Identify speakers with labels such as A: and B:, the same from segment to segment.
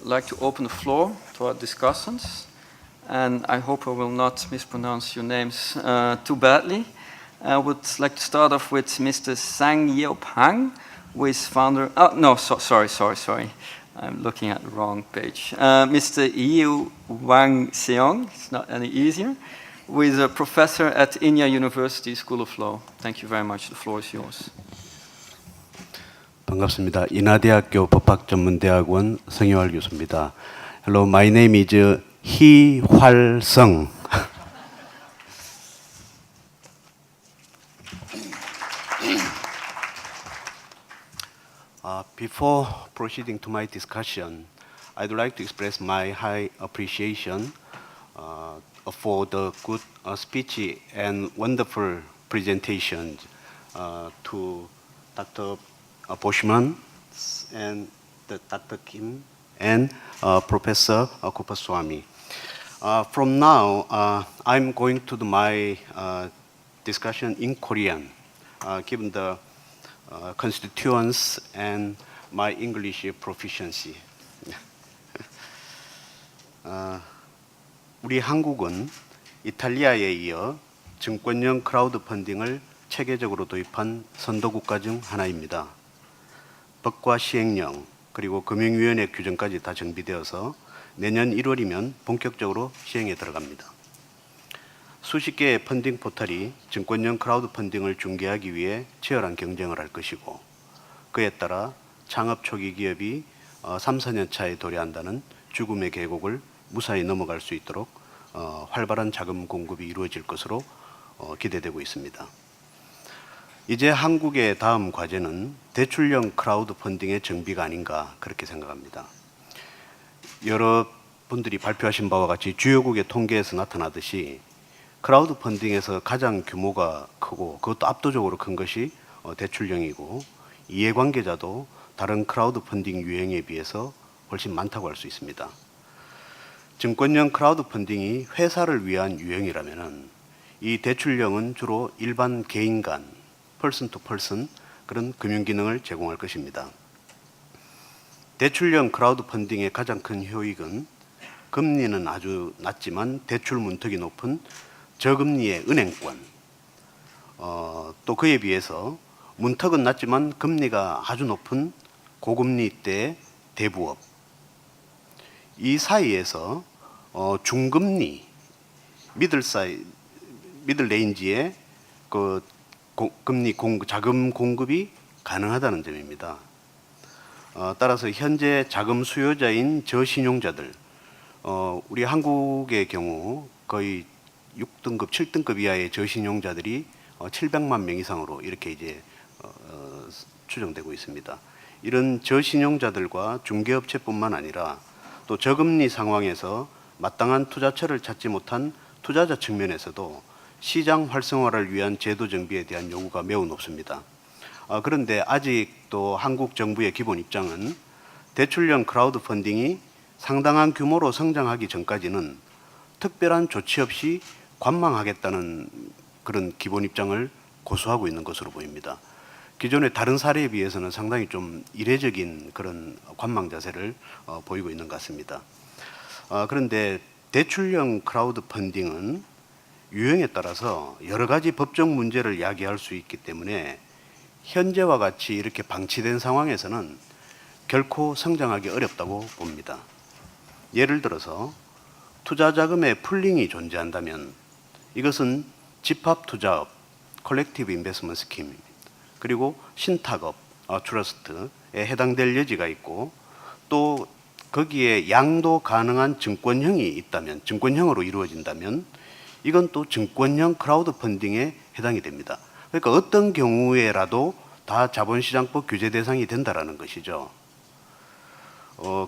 A: like to open the floor to our discussants. And I hope I will not mispronounce your names too badly. I would like to start off with Mr. Sang Yeop Hang, who is founder. Oh, no, sorry. I'm looking at the wrong page. Mr. Yiu Wang Seong, it's not any easier, who is a professor at Inya University School of Law. Thank you very much. The floor is yours.
B: 반갑습니다. 인하대학교 법학전문대학원 성희활 교수입니다. Hello, my name is 희활성. Before proceeding to my discussion, I'd like to express my high appreciation for the good speech and wonderful presentation to Dr. Boschman and Dr. Kim and Professor Kupaswamy. From now, I'm going to do my discussion in Korean, given the constituents and my English proficiency. 우리 한국은 이탈리아에 이어 증권형 크라우드 펀딩을 체계적으로 도입한 선도국가 중 하나입니다. 법과 시행령 그리고 금융위원회 규정까지 다 정비되어서 내년 1월이면 본격적으로 시행에 들어갑니다. 수십 개의 펀딩 포털이 증권형 크라우드 펀딩을 중개하기 위해 치열한 경쟁을 할 것이고 그에 따라 창업 초기 기업이 3, 4년 차에 도래한다는 죽음의 계곡을 무사히 넘어갈 수 있도록 활발한 자금 공급이 이루어질 것으로 기대되고 있습니다. 이제 한국의 다음 과제는 대출형 크라우드 펀딩의 정비가 아닌가 그렇게 생각합니다. 여러분들이 발표하신 바와 같이 주요국의 통계에서 나타나듯이 크라우드 펀딩에서 가장 규모가 크고 그것도 압도적으로 큰 것이 대출형이고 이해관계자도 다른 크라우드 펀딩 유형에 비해서 훨씬 많다고 할 수 있습니다. 증권형 크라우드 펀딩이 회사를 위한 유형이라면 이 대출형은 주로 일반 개인 간, person to person 그런 금융 기능을 제공할 것입니다. 대출형 크라우드 펀딩의 가장 큰 효익은 금리는 아주 낮지만 대출 문턱이 높은 저금리의 은행권, 또 그에 비해서 문턱은 낮지만 금리가 아주 높은 고금리 때 대부업, 이 사이에서 중금리, 미들 레인지의 그 금리 자금 공급이 가능하다는 점입니다. 따라서 현재 자금 수요자인 저신용자들, 우리 한국의 경우 거의 6등급, 7등급 이하의 저신용자들이 700만 명 이상으로 이렇게 이제 추정되고 있습니다. 이런 저신용자들과 중개업체뿐만 아니라 또 저금리 상황에서 마땅한 투자처를 찾지 못한 투자자 측면에서도 시장 활성화를 위한 제도 정비에 대한 요구가 매우 높습니다. 그런데 아직도 한국 정부의 기본 입장은 대출형 크라우드 펀딩이 상당한 규모로 성장하기 전까지는 특별한 조치 없이 관망하겠다는 그런 기본 입장을 고수하고 있는 것으로 보입니다. 기존의 다른 사례에 비해서는 상당히 좀 이례적인 그런 관망 자세를 보이고 있는 것 같습니다. 그런데 대출형 크라우드 펀딩은 유형에 따라서 여러 가지 법적 문제를 야기할 수 있기 때문에 현재와 같이 이렇게 방치된 상황에서는 결코 성장하기 어렵다고 봅니다. 예를 들어서 투자 자금의 풀링이 존재한다면 이것은 집합 투자업, 컬렉티브 인베스트먼트 스킴, 그리고 신탁업, 트러스트에 해당될 여지가 있고 또 거기에 양도 가능한 증권형이 있다면, 증권형으로 이루어진다면 이건 또 증권형 크라우드 펀딩에 해당이 됩니다. 그러니까 어떤 경우에라도 다 자본시장법 규제 대상이 된다라는 것이죠.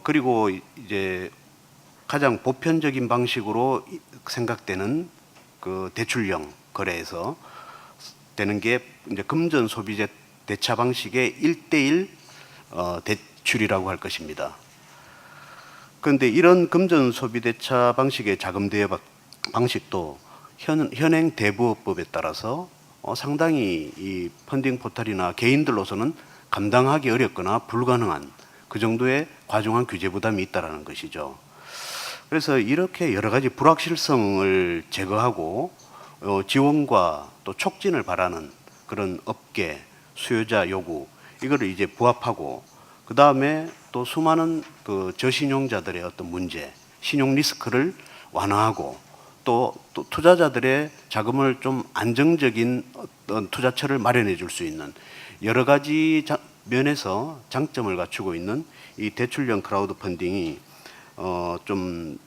B: 그리고 이제 가장 보편적인 방식으로 생각되는 그 대출형 거래에서 되는 게 이제 금전 소비재 대차 방식의 1대1 대출이라고 할 것입니다. 그런데 이런 금전 소비 대차 방식의 자금 대여 방식도 현행 대부업법에 따라서 상당히 이 펀딩 포털이나 개인들로서는 감당하기 어렵거나 불가능한 그 정도의 과중한 규제 부담이 있다라는 것이죠. 그래서 이렇게 여러 가지 불확실성을 제거하고 지원과 또 촉진을 바라는 그런 업계 수요자 요구 이거를 이제 부합하고 그 다음에 또 수많은 그 저신용자들의 어떤 문제, 신용 리스크를 완화하고 또 투자자들의 자금을 좀 안정적인 어떤 투자처를 마련해 줄 수 있는 여러 가지 면에서 장점을 갖추고 있는 이 대출형 크라우드 펀딩이 좀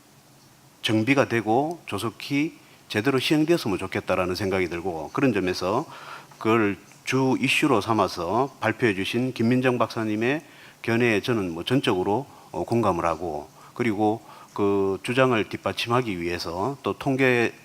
B: 정비가 되고 조속히 제대로 시행되었으면 좋겠다라는 생각이 들고 그런 점에서 그걸 주 이슈로 삼아서 발표해 주신 김민정 박사님의 견해에 저는 뭐 전적으로 공감을 하고 그리고 그 주장을 뒷받침하기 위해서 또 통계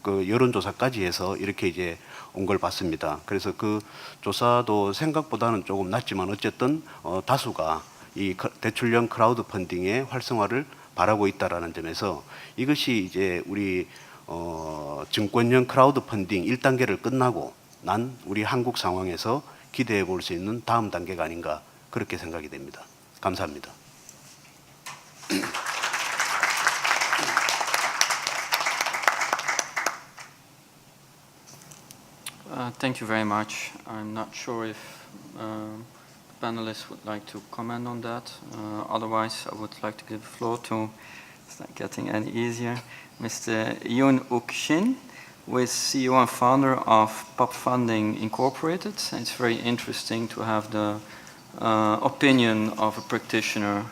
B: 그 여론조사까지 해서 이렇게 이제 온 걸 봤습니다. 그래서 그 조사도 생각보다는 조금 낮지만 어쨌든 다수가 이 대출형 크라우드 펀딩의 활성화를 바라고 있다라는 점에서 이것이 이제 우리 증권형 크라우드 펀딩 1단계를 끝나고 난 우리 한국 상황에서 기대해 볼 수 있는 다음 단계가 아닌가 그렇게 생각이 됩니다. 감사합니다.
A: Thank you very much. I'm not sure if panelists would like to comment on that. Otherwise, I would like to give the floor to, it's not getting any easier, Mr. Yoon Uk Shin, who is CEO and founder of Pop Funding Incorporated. It's very interesting to have the opinion of a practitioner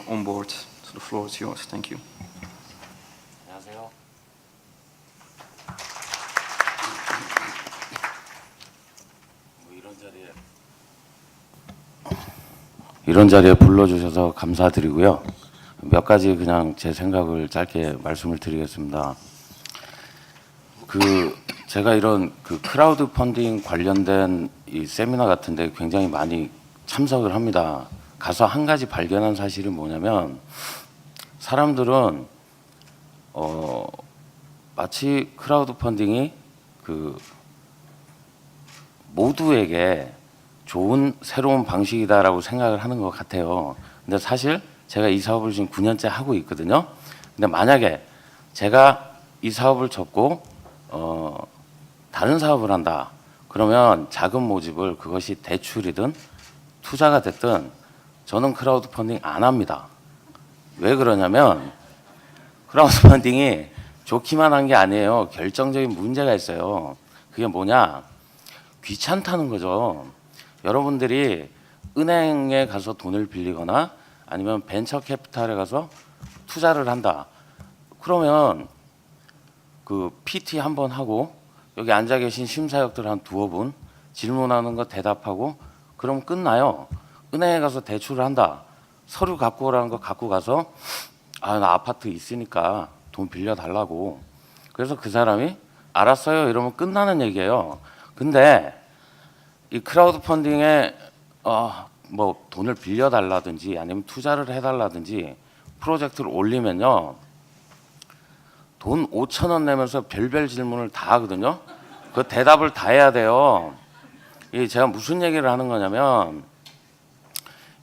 A: on board. So the floor is yours. Thank you.
C: 안녕하세요. 이런 자리에 불러주셔서 감사드리고요. 몇 가지 그냥 제 생각을 짧게 말씀을 드리겠습니다. 제가 이런 크라우드 펀딩 관련된 이 세미나 같은데 굉장히 많이 참석을 합니다. 가서 한 가지 발견한 사실이 뭐냐면 사람들은 마치 크라우드 펀딩이 모두에게 좋은 새로운 방식이다라고 생각을 하는 것 같아요. 근데 사실 제가 이 사업을 지금 9년째 하고 있거든요. 근데 만약에 제가 이 사업을 접고 다른 사업을 한다. 그러면 자금 모집을 그것이 대출이든 투자가 됐든 저는 크라우드 펀딩 안 합니다. 왜 그러냐면 크라우드 펀딩이 좋기만 한 게 아니에요. 결정적인 문제가 있어요. 그게 뭐냐? 귀찮다는 거죠. 여러분들이 은행에 가서 돈을 빌리거나 아니면 벤처 캐피탈에 가서 투자를 한다. 그러면 그 PT 한 번 하고 여기 앉아 계신 심사역들 한 두어 분 질문하는 거 대답하고 그럼 끝나요. 은행에 가서 대출을 한다. 서류 갖고 오라는 거 갖고 가서 나 아파트 있으니까 돈 빌려달라고. 그래서 그 사람이 알았어요 이러면 끝나는 얘기예요. 근데 이 크라우드 펀딩에 뭐 돈을 빌려달라든지 아니면 투자를 해달라든지 프로젝트를 올리면요. 돈 5,000원 내면서 별별 질문을 다 하거든요. 그 대답을 다 해야 돼요. 제가 무슨 얘기를 하는 거냐면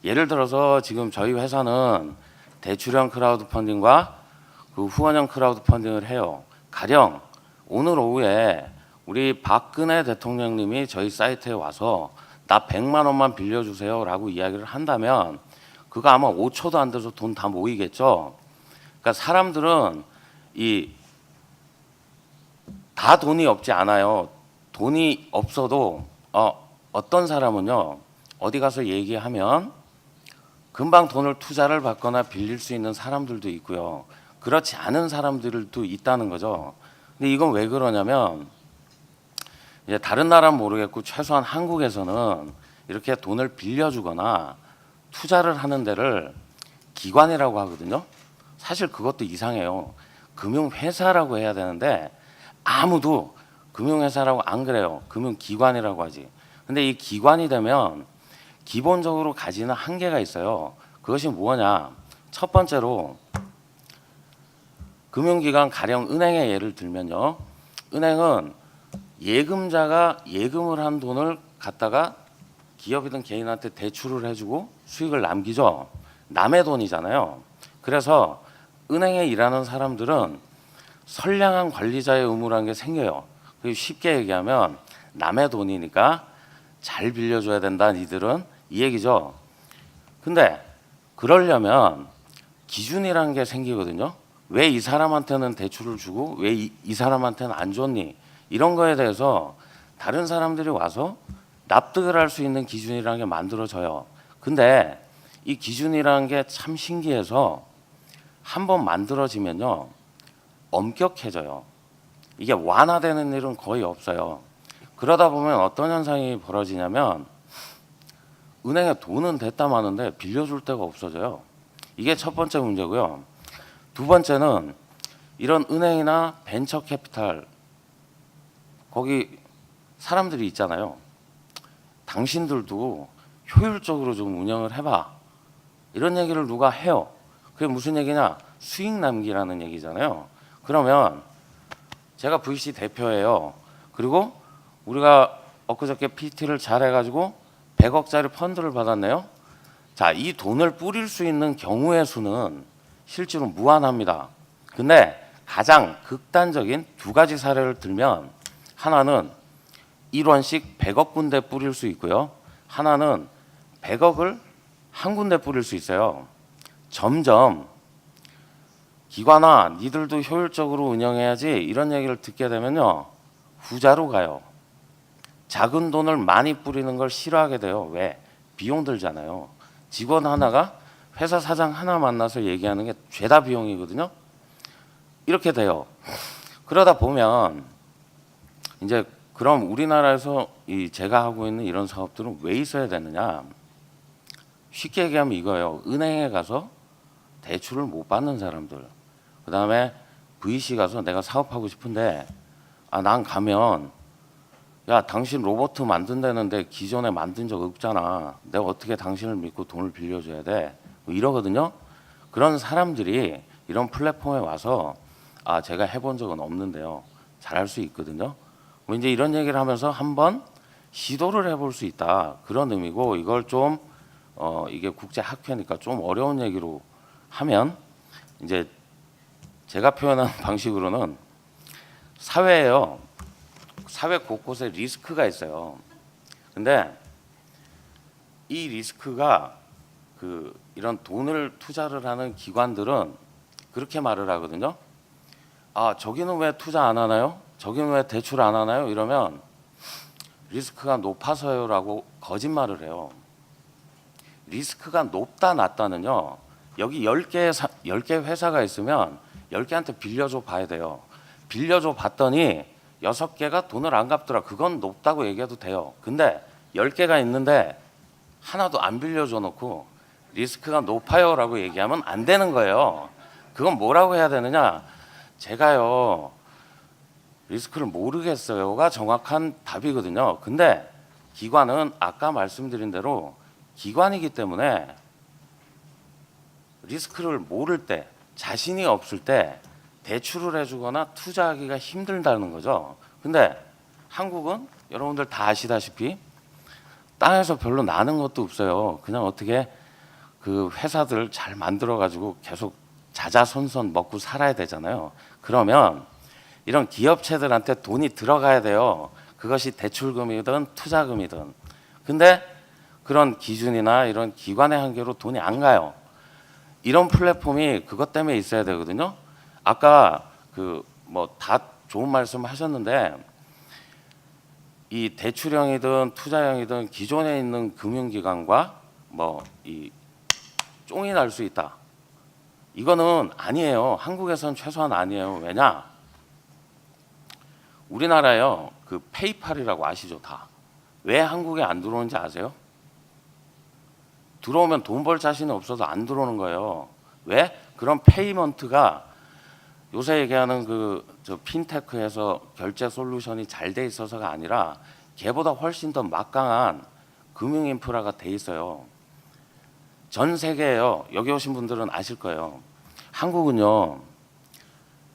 C: 예를 들어서 지금 저희 회사는 대출형 크라우드 펀딩과 그 후원형 크라우드 펀딩을 해요. 가령 오늘 오후에 우리 박근혜 대통령님이 저희 사이트에 와서 나 100만 원만 빌려주세요 라고 이야기를 한다면 그거 아마 5초도 안 돼서 돈 다 모이겠죠. 그러니까 사람들은 다 돈이 없지 않아요. 돈이 없어도 어떤 사람은요 어디 가서 얘기하면 금방 돈을 투자를 받거나 빌릴 수 있는 사람들도 있고요. 그렇지 않은 사람들도 있다는 거죠. 근데 이건 왜 그러냐면 이제 다른 나라는 모르겠고 최소한 한국에서는 이렇게 돈을 빌려주거나 투자를 하는 데를 기관이라고 하거든요. 사실 그것도 이상해요. 금융회사라고 해야 되는데 아무도 금융회사라고 안 그래요. 금융기관이라고 하지. 근데 이 기관이 되면 기본적으로 가지는 한계가 있어요. 그것이 뭐냐? 첫 번째로 금융기관 가령 은행의 예를 들면요. 은행은 예금자가 예금을 한 돈을 갖다가 기업이든 개인한테 대출을 해주고 수익을 남기죠. 남의 돈이잖아요. 그래서 은행에 일하는 사람들은 선량한 관리자의 의무라는 게 생겨요. 그리고 쉽게 얘기하면 남의 돈이니까 잘 빌려줘야 된다 니들은, 이 얘기죠. 근데 그러려면 기준이라는 게 생기거든요. 왜 이 사람한테는 대출을 주고 왜 이 사람한테는 안 줬니? 이런 거에 대해서 다른 사람들이 와서 납득을 할 수 있는 기준이라는 게 만들어져요. 근데 이 기준이라는 게 참 신기해서 한번 만들어지면요 엄격해져요. 이게 완화되는 일은 거의 없어요. 그러다 보면 어떤 현상이 벌어지냐면 은행에 돈은 됐다 마는데 빌려줄 데가 없어져요. 이게 첫 번째 문제고요. 두 번째는 이런 은행이나 벤처 캐피탈 거기 사람들이 있잖아요. 당신들도 효율적으로 좀 운영을 해봐. 이런 얘기를 누가 해요. 그게 무슨 얘기냐? 수익 남기라는 얘기잖아요. 그러면 제가 VC 대표예요. 그리고 우리가 엊그저께 PT를 잘 해가지고 100억짜리 펀드를 받았네요. 자, 이 돈을 뿌릴 수 있는 경우의 수는 실제로 무한합니다. 근데 가장 극단적인 두 가지 사례를 들면 하나는 1원씩 100억 군데 뿌릴 수 있고요. 하나는 100억을 한 군데 뿌릴 수 있어요. 점점 기관아 니들도 효율적으로 운영해야지 이런 얘기를 듣게 되면요 후자로 가요. 작은 돈을 많이 뿌리는 걸 싫어하게 돼요. 왜? 비용 들잖아요. 직원 하나가 회사 사장 하나 만나서 얘기하는 게 죄다 비용이거든요. 이렇게 돼요. 그러다 보면 이제 그럼 우리나라에서 이 제가 하고 있는 이런 사업들은 왜 있어야 되느냐? 쉽게 얘기하면 이거예요. 은행에 가서 대출을 못 받는 사람들. 그다음에 VC 가서 내가 사업하고 싶은데 난 가면 야 당신 로봇 만든다는데 기존에 만든 적 없잖아. 내가 어떻게 당신을 믿고 돈을 빌려줘야 돼? 뭐 이러거든요. 그런 사람들이 이런 플랫폼에 와서 제가 해본 적은 없는데요. 잘할 수 있거든요. 뭐 이제 이런 얘기를 하면서 한번 시도를 해볼 수 있다. 그런 의미고 이걸 좀 이게 국제 학회니까 좀 어려운 얘기로 하면 이제 제가 표현한 방식으로는 사회예요. 사회 곳곳에 리스크가 있어요. 근데 이 리스크가 이런 돈을 투자를 하는 기관들은 그렇게 말을 하거든요. 저기는 왜 투자 안 하나요? 저기는 왜 대출 안 하나요? 이러면 리스크가 높아서요라고 거짓말을 해요. 리스크가 높다 낮다는요. 여기 10개 회사가 있으면 10개한테 빌려줘 봐야 돼요. 빌려줘 봤더니 6개가 돈을 안 갚더라. 그건 높다고 얘기해도 돼요. 근데 10개가 있는데 하나도 안 빌려줘 놓고 리스크가 높아요라고 얘기하면 안 되는 거예요. 그건 뭐라고 해야 되느냐? 제가요 리스크를 모르겠어요가 정확한 답이거든요. 근데 기관은 아까 말씀드린 대로 기관이기 때문에 리스크를 모를 때, 자신이 없을 때 대출을 해주거나 투자하기가 힘들다는 거죠. 근데 한국은 여러분들 다 아시다시피 땅에서 별로 나는 것도 없어요. 그냥 어떻게 그 회사들 잘 만들어 가지고 계속 자자손손 먹고 살아야 되잖아요. 그러면 이런 기업체들한테 돈이 들어가야 돼요. 그것이 대출금이든 투자금이든. 근데 그런 기준이나 이런 기관의 한계로 돈이 안 가요. 이런 플랫폼이 그것 때문에 있어야 되거든요. 아까 다 좋은 말씀 하셨는데 이 대출형이든 투자형이든 기존에 있는 금융기관과 이 쫑이 날 수 있다. 이거는 아니에요. 한국에서는 최소한 아니에요. 왜냐? 우리나라요 페이팔이라고 아시죠? 다. 왜 한국에 안 들어오는지 아세요? 들어오면 돈 벌 자신이 없어서 안 들어오는 거예요. 왜? 그런 페이먼트가 요새 얘기하는 핀테크에서 결제 솔루션이 잘 돼 있어서가 아니라 걔보다 훨씬 더 막강한 금융 인프라가 돼 있어요. 전 세계에요. 여기 오신 분들은 아실 거예요. 한국은요.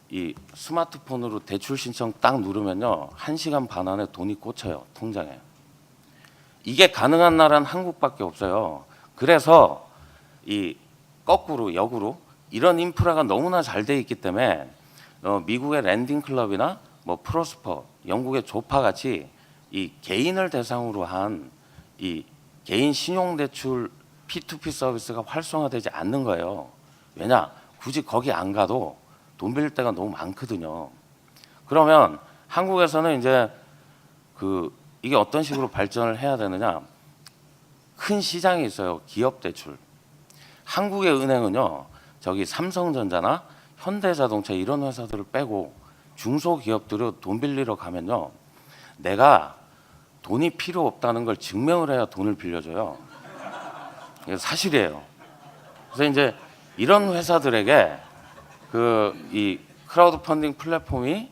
C: 이 스마트폰으로 대출 신청 딱 누르면요. 1시간 반 안에 돈이 꽂혀요. 통장에. 이게 가능한 나라는 한국밖에 없어요. 그래서 이 거꾸로 역으로 이런 인프라가 너무나 잘 돼 있기 때문에 미국의 랜딩 클럽이나 뭐 프로스퍼, 영국의 조파 같이 이 개인을 대상으로 한 이 개인 신용대출 P2P 서비스가 활성화되지 않는 거예요. 왜냐? 굳이 거기 안 가도 돈 빌릴 데가 너무 많거든요. 그러면 한국에서는 이제 이게 어떤 식으로 발전을 해야 되느냐? 큰 시장이 있어요. 기업 대출. 한국의 은행은요. 저기 삼성전자나 현대자동차 이런 회사들을 빼고 중소기업들을 돈 빌리러 가면요. 내가 돈이 필요 없다는 걸 증명을 해야 돈을 빌려줘요. 이게 사실이에요. 그래서 이제 이런 회사들에게 이 크라우드 펀딩 플랫폼이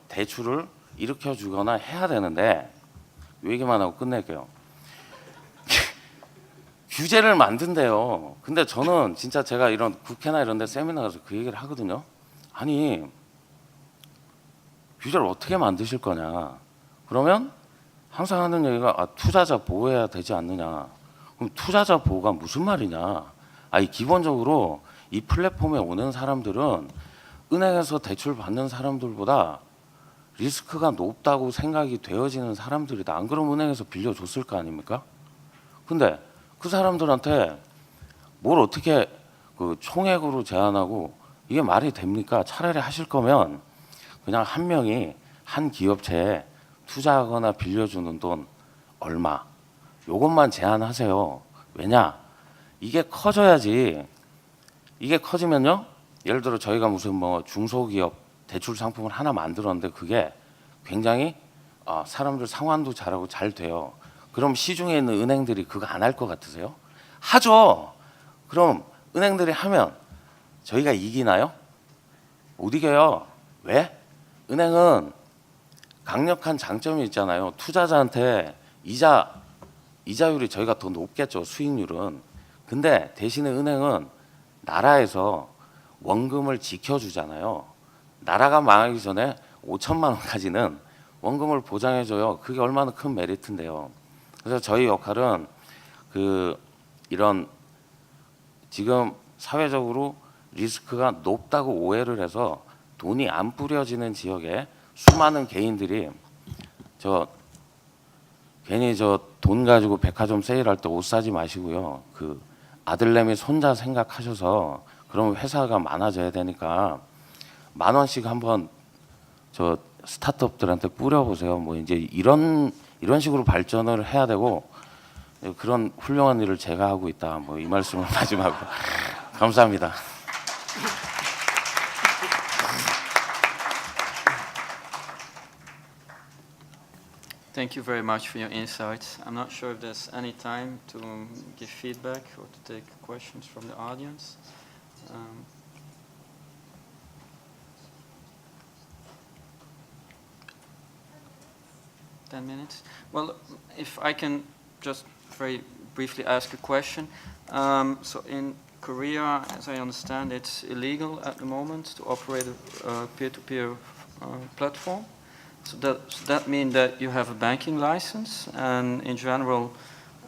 C: 대출을 일으켜주거나 해야 되는데 이 얘기만 하고 끝낼게요. 규제를 만든대요. 근데 저는 진짜 제가 이런 국회나 이런 데 세미나 가서 그 얘기를 하거든요. 아니 규제를 어떻게 만드실 거냐. 그러면 항상 하는 얘기가 투자자 보호해야 되지 않느냐. 그럼 투자자 보호가 무슨 말이냐. 기본적으로 이 플랫폼에 오는 사람들은 은행에서 대출 받는 사람들보다 리스크가 높다고 생각이 되어지는 사람들이다. 안 그러면 은행에서 빌려줬을 거 아닙니까? 근데 그 사람들한테 뭘 어떻게 총액으로 제한하고 이게 말이 됩니까? 차라리 하실 거면 그냥 한 명이 한 기업체에 투자하거나 빌려주는 돈 얼마 요것만 제한하세요. 왜냐? 이게 커져야지. 이게 커지면요. 예를 들어 저희가 무슨 뭐 중소기업 대출 상품을 하나 만들었는데 그게 굉장히 사람들 상환도 잘하고 잘 돼요. 그럼 시중에 있는 은행들이 그거 안 할 것 같으세요? 하죠. 그럼 은행들이 하면 저희가 이기나요? 못 이겨요. 왜? 은행은 강력한 장점이 있잖아요. 투자자한테 이자율이 저희가 더 높겠죠. 수익률은. 근데 대신에 은행은 나라에서 원금을 지켜주잖아요. 나라가 망하기 전에 5천만 원까지는 원금을 보장해줘요. 그게 얼마나 큰 메리트인데요. 그래서 저희 역할은 이런 지금 사회적으로 리스크가 높다고 오해를 해서 돈이 안 뿌려지는 지역에 수많은 개인들이 괜히 돈 가지고 백화점 세일할 때 옷 사지 마시고요. 아들내미 손자 생각하셔서 그러면 회사가 많아져야 되니까 10,000원씩 한번 스타트업들한테 뿌려보세요. 뭐 이제 이런 식으로 발전을 해야 되고 그런 훌륭한 일을 제가 하고 있다. 뭐 이 말씀을 마지막으로 감사합니다.
A: Thank you very much for your insights. I'm not sure if there's any time to give feedback or to take questions from the audience. 10 minutes. Well, if I can just very briefly ask a question. So in Korea, as I understand, it's illegal at the moment to operate a peer-to-peer platform. So does that mean that you have a banking license? And in general,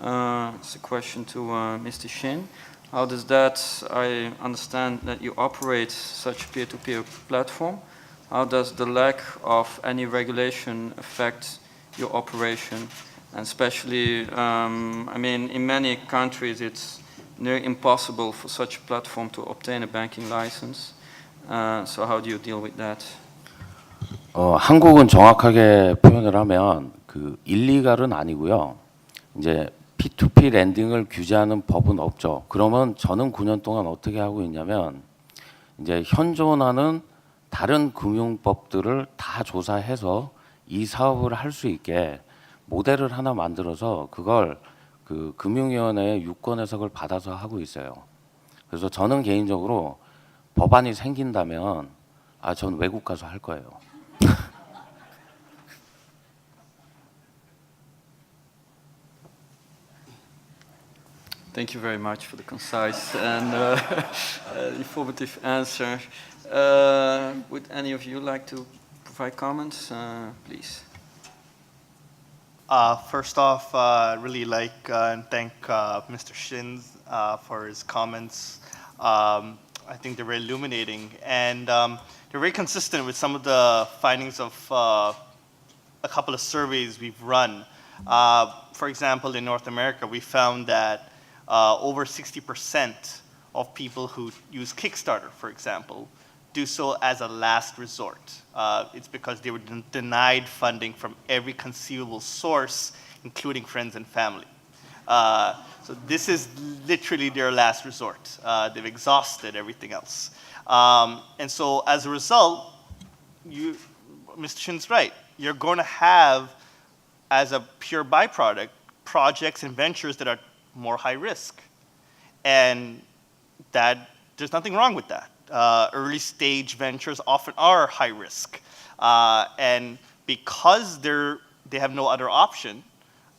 A: it's a question to Mr. Shin. How does that, I understand that you operate such peer-to-peer platform. How does the lack of any regulation affect your operation? And especially, I mean, in many countries, it's near impossible for such a platform to obtain a banking license. So how do you deal with that?
C: 한국은 정확하게 표현을 하면 일리갈은 아니고요. 이제 P2P 랜딩을 규제하는 법은 없죠. 그러면 저는 9년 동안 어떻게 하고 있냐면 이제 현존하는 다른 금융법들을 다 조사해서 이 사업을 할 수 있게 모델을 하나 만들어서 그걸 금융위원회의 유권 해석을 받아서 하고 있어요. 그래서 저는 개인적으로 법안이 생긴다면 전 외국 가서 할 거예요.
A: Thank you very much for the concise and informative answer. Would any of you like to provide comments? Please.
D: First off, really like and thank Mr. Shins for his comments. I think they're very illuminating, and they're very consistent with some of the findings of a couple of surveys we've run. For example, in North America, we found that over 60% of people who use Kickstarter, for example, do so as a last resort. It's because they were denied funding from every conceivable source, including friends and family. So this is literally their last resort. They've exhausted everything else. And so as a result, Mr. Shin's right. You're going to have, as a pure byproduct, projects and ventures that are more high risk. And that there's nothing wrong with that. Early stage ventures often are high risk. And because they have no other option,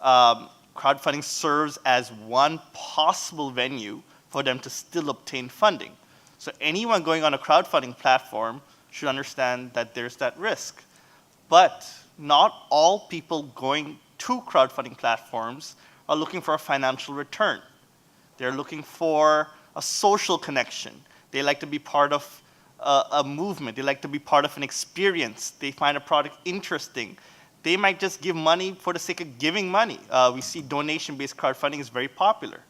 D: crowdfunding serves as one possible venue for them to still obtain funding. So anyone going on a crowdfunding platform should understand that there's that risk. But not all people going to crowdfunding platforms are looking for a financial return. They're looking for a social connection. They like to be part of a movement. They like to be part of an experience. They find a product interesting. They might just give money for the sake of giving money. We see donation-based crowdfunding is very popular.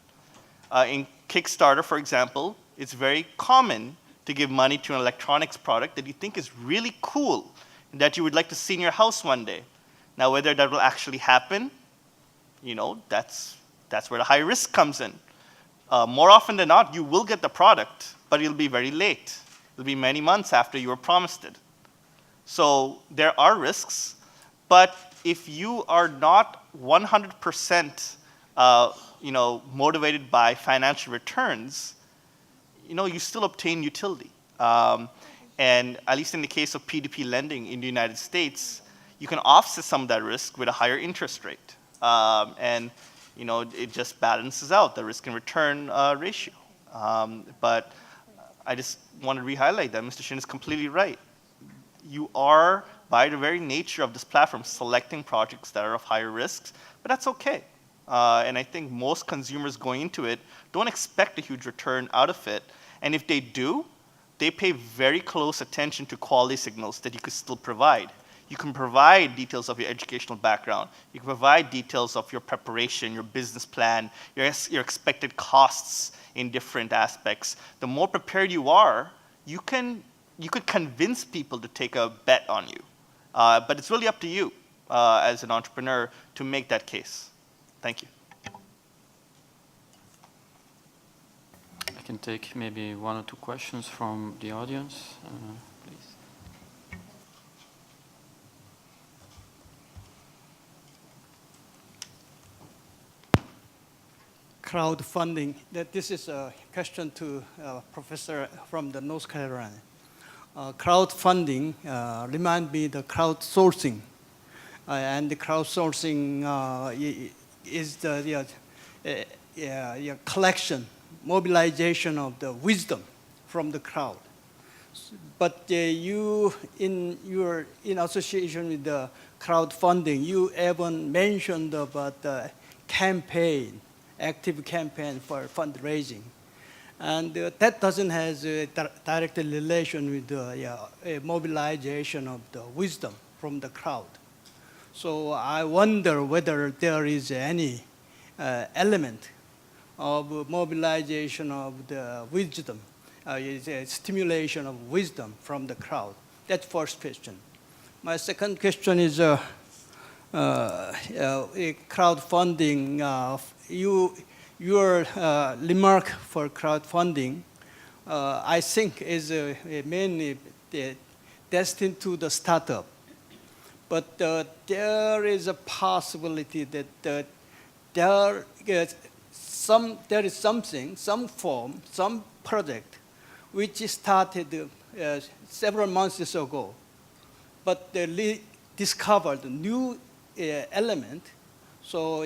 D: In Kickstarter, for example, it's very common to give money to an electronics product that you think is really cool and that you would like to see in your house one day. Now, whether that will actually happen, that's where the high risk comes in. More often than not, you will get the product, but it'll be very late. It'll be many months after you were promised it. So there are risks, but if you are not 100% motivated by financial returns, you still obtain utility. And at least in the case of P2P lending in the United States, you can offset some of that risk with a higher interest rate. And it just balances out the risk and return ratio. But I just want to re-highlight that Mr. Shin is completely right. You are, by the very nature of this platform, selecting projects that are of higher risks, but that's okay. And I think most consumers going into it don't expect a huge return out of it. And if they do, they pay very close attention to quality signals that you could still provide. You can provide details of your educational background. You can provide details of your preparation, your business plan, your expected costs in different aspects. The more prepared you are, you could convince people to take a bet on you. But it's really up to you as an entrepreneur to make that case. Thank you.
A: I can take maybe one or two questions from the audience, please.
E: Crowdfunding. This is a question to professor from the North Carolina. Crowdfunding remind me the crowdsourcing, and the crowdsourcing is the collection, mobilization of the wisdom from the crowd. But you, in association with the crowdfunding, you even mentioned about the campaign, active campaign for fundraising. And that doesn't have a direct relation with the mobilization of the wisdom from the crowd. So I wonder whether there is any element of mobilization of the wisdom, stimulation of wisdom from the crowd. That's first question. My second question is crowdfunding. Your remark for crowdfunding, I think, is mainly destined to the startup. But there is a possibility that there is something, some form, some project, which started several months ago, but they discovered a new element. So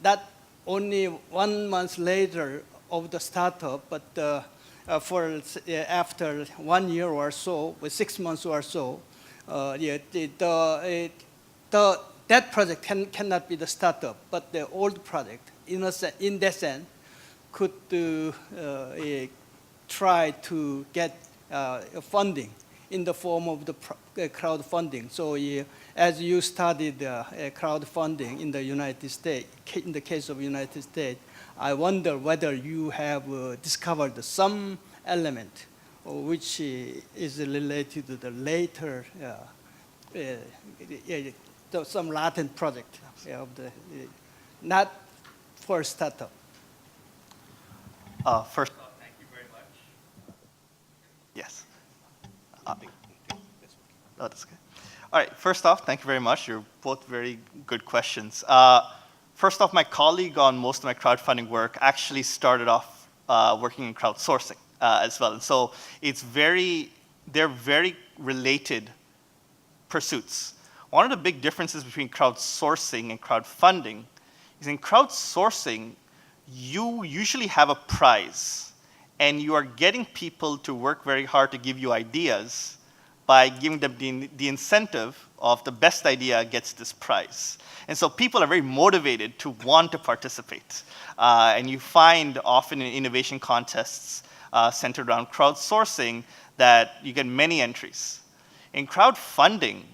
E: that only 1 month later of the startup, but after 1 year or so, with 6 months or so, that project cannot be the startup, but the old project, in that sense, could try to get funding in the form of the crowdfunding. So as you studied crowdfunding in the United States, in the case of United States, I wonder whether you have discovered some element which is related to the later, some latent project of the, not for startup.
D: First off, thank you very much. Yes. Oh, that's good. All right. First off, thank you very much. You're both very good questions. First off, my colleague on most of my crowdfunding work actually started off working in crowdsourcing as well. And so they're very related pursuits. One of the big differences between crowdsourcing and crowdfunding is in crowdsourcing, you usually have a prize, and you are getting people to work very hard to give you ideas by giving them the incentive of the best idea gets this prize. And so people are very motivated to want to participate. And you find often in innovation contests centered around crowdsourcing that you get many entries. In crowdfunding,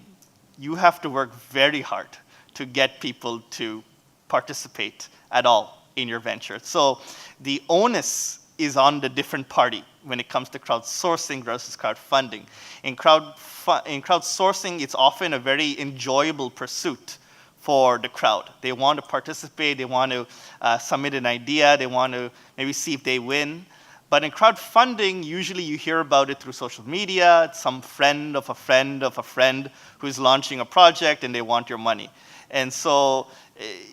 D: you have to work very hard to get people to participate at all in your venture. So the onus is on the different party when it comes to crowdsourcing versus crowdfunding. In crowdsourcing, it's often a very enjoyable pursuit for the crowd. They want to participate, they want to submit an idea, they want to maybe see if they win. But in crowdfunding, usually you hear about it through social media. It's some friend of a friend of a friend who's launching a project and they want your money. And so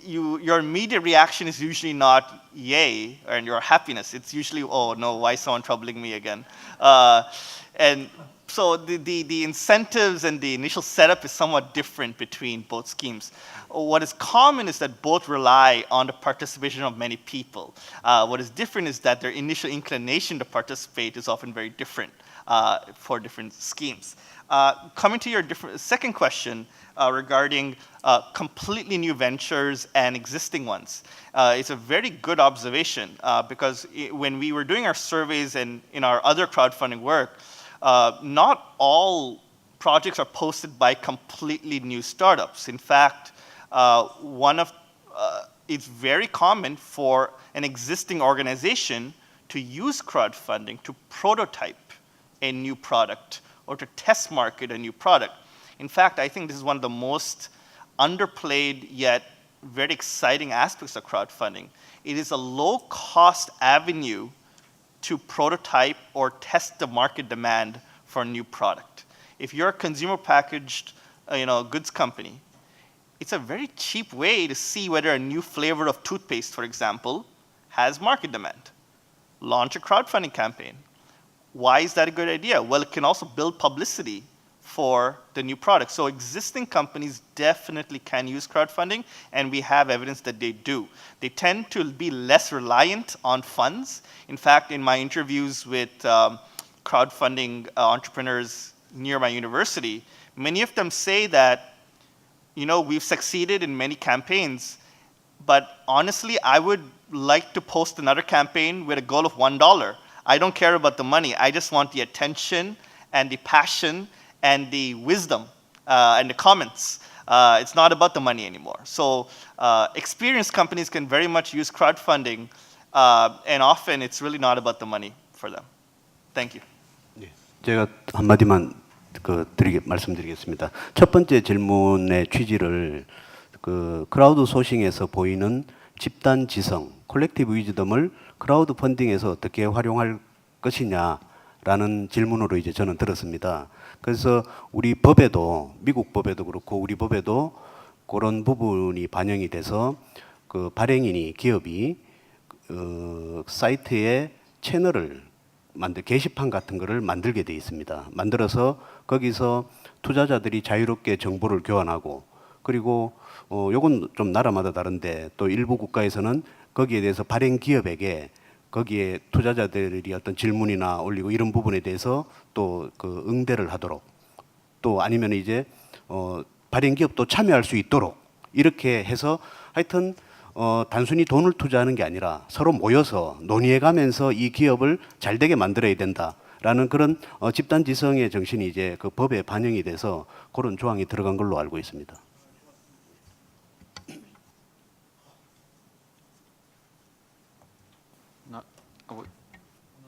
D: your immediate reaction is usually not yay and your happiness. It's usually, oh no, why is someone troubling me again? And so the incentives and the initial setup is somewhat different between both schemes. What is common is that both rely on the participation of many people. What is different is that their initial inclination to participate is often very different for different schemes. Coming to your second question regarding completely new ventures and existing ones, it's a very good observation because when we were doing our surveys and in our other crowdfunding work, not all projects are posted by completely new startups. In fact, it's very common for an existing organization to use crowdfunding to prototype a new product or to test market a new product. In fact, I think this is one of the most underplayed yet very exciting aspects of crowdfunding. It is a low-cost avenue to prototype or test the market demand for a new product. If you're a consumer packaged goods company, it's a very cheap way to see whether a new flavor of toothpaste, for example, has market demand. Launch a crowdfunding campaign. Why is that a good idea? Well, it can also build publicity for the new product. So existing companies definitely can use crowdfunding, and we have evidence that they do. They tend to be less reliant on funds. In fact, in my interviews with crowdfunding entrepreneurs near my university, many of them say that, we've succeeded in many campaigns, but honestly, I would like to post another campaign with a goal of $1. I don't care about the money. I just want the attention and the passion and the wisdom and the comments. It's not about the money anymore. So experienced companies can very much use crowdfunding, and often it's really not about the money for them. Thank you.
B: 네, 제가 한마디만 말씀드리겠습니다. 첫 번째 질문의 취지를 크라우드 소싱에서 보이는 집단 지성, 콜렉티브 위즈덤을 크라우드 펀딩에서 어떻게 활용할 것이냐라는 질문으로 이제 저는 들었습니다. 그래서 우리 법에도, 미국 법에도 그렇고 우리 법에도 그런 부분이 반영이 돼서 발행인이, 기업이 사이트에 채널을 게시판 같은 거를 만들게 돼 있습니다. 만들어서 거기서 투자자들이 자유롭게 정보를 교환하고, 그리고 요건 좀 나라마다 다른데 또 일부 국가에서는 거기에 대해서 발행 기업에게 거기에 투자자들이 어떤 질문이나 올리고 이런 부분에 대해서 또 응대를 하도록, 또 아니면 이제 발행 기업도 참여할 수 있도록 이렇게 해서 하여튼 단순히 돈을 투자하는 게 아니라 서로 모여서 논의해가면서 이 기업을 잘 되게 만들어야 된다라는 그런 집단지성의 정신이 이제 그 법에 반영이 돼서 그런 조항이 들어간 걸로 알고 있습니다.
A: Not, I'm not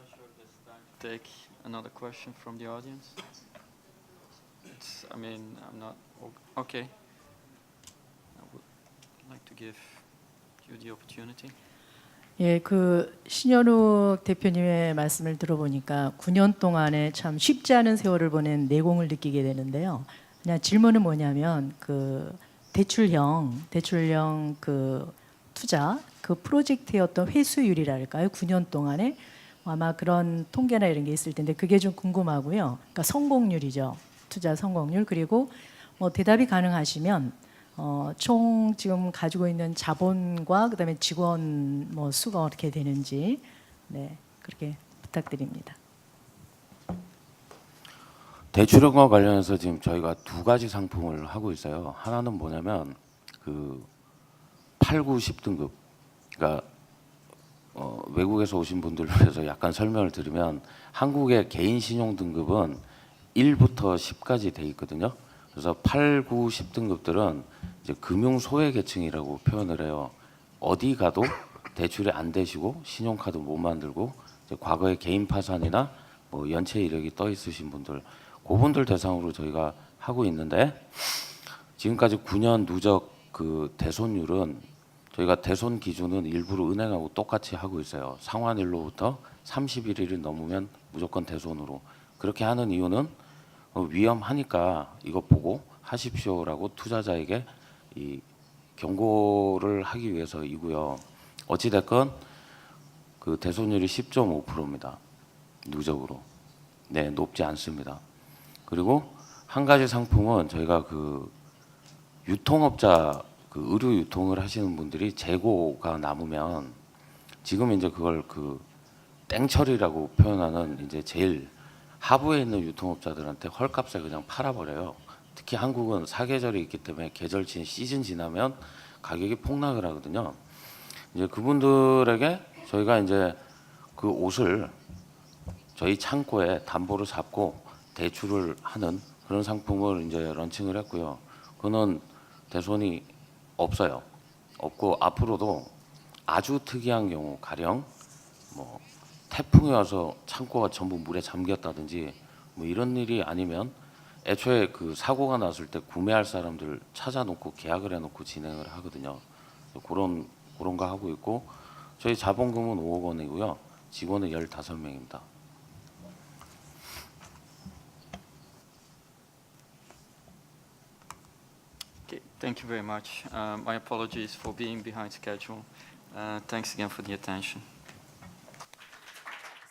A: sure if there's time to take another question from the audience. I mean, I'm not okay. I would like to give you the opportunity.
F: 예, 그 신현욱 대표님의 말씀을 들어보니까 9년 동안에 참 쉽지 않은 세월을 보낸 내공을 느끼게 되는데요. 그냥 질문은 뭐냐면 그 대출형 그 투자 그 프로젝트의 어떤 회수율이랄까요? 9년 동안에 아마 그런 통계나 이런 게 있을 텐데 그게 좀 궁금하고요. 그러니까 성공률이죠. 투자 성공률 그리고 뭐 대답이 가능하시면 총 지금 가지고 있는 자본과 그다음에 직원 뭐 수가 어떻게 되는지 네 그렇게 부탁드립니다.
C: 대출형과 관련해서 지금 저희가 두 가지 상품을 하고 있어요. 하나는 뭐냐면 그 8, 9, 10등급. 그러니까 외국에서 오신 분들을 위해서 약간 설명을 드리면 한국의 개인 신용 등급은 1부터 10까지 돼 있거든요. 그래서 8, 9, 10등급들은 이제 금융 소외 계층이라고 표현을 해요. 어디 가도 대출이 안 되시고 신용카드 못 만들고 이제 과거에 개인 파산이나 뭐 연체 이력이 떠 있으신 분들, 그분들 대상으로 저희가 하고 있는데 지금까지 9년 누적 그 대손율은 저희가 대손 기준은 일부러 은행하고 똑같이 하고 있어요. 상환일로부터 31일이 넘으면 무조건 대손으로. 그렇게 하는 이유는 위험하니까 이거 보고 하십시오라고 투자자에게 이 경고를 하기 위해서이고요. 어찌 됐건 그 대손율이 10.5%입니다. 누적으로. 네, 높지 않습니다. 그리고 한 가지 상품은 저희가 그 유통업자 그 의류 유통을 하시는 분들이 재고가 남으면 지금 이제 그걸 그 땡처리라고 표현하는 이제 제일 하부에 있는 유통업자들한테 헐값에 그냥 팔아버려요. 특히 한국은 사계절이 있기 때문에 계절 시즌 지나면 가격이 폭락을 하거든요. 이제 그분들에게 저희가 이제 그 옷을 저희 창고에 담보로 잡고 대출을 하는 그런 상품을 이제 런칭을 했고요. 그거는 대손이 없어요. 없고 앞으로도 아주 특이한 경우 가령 뭐 태풍이 와서 창고가 전부 물에 잠겼다든지 뭐 이런 일이 아니면 애초에 그 사고가 났을 때 구매할 사람들 찾아놓고 계약을 해놓고 진행을 하거든요. 그런 거 하고 있고 저희 자본금은 5억 원이고요. 직원은 15명입니다.
A: Okay, thank you very much. My apologies for being behind schedule. Thanks again for the attention.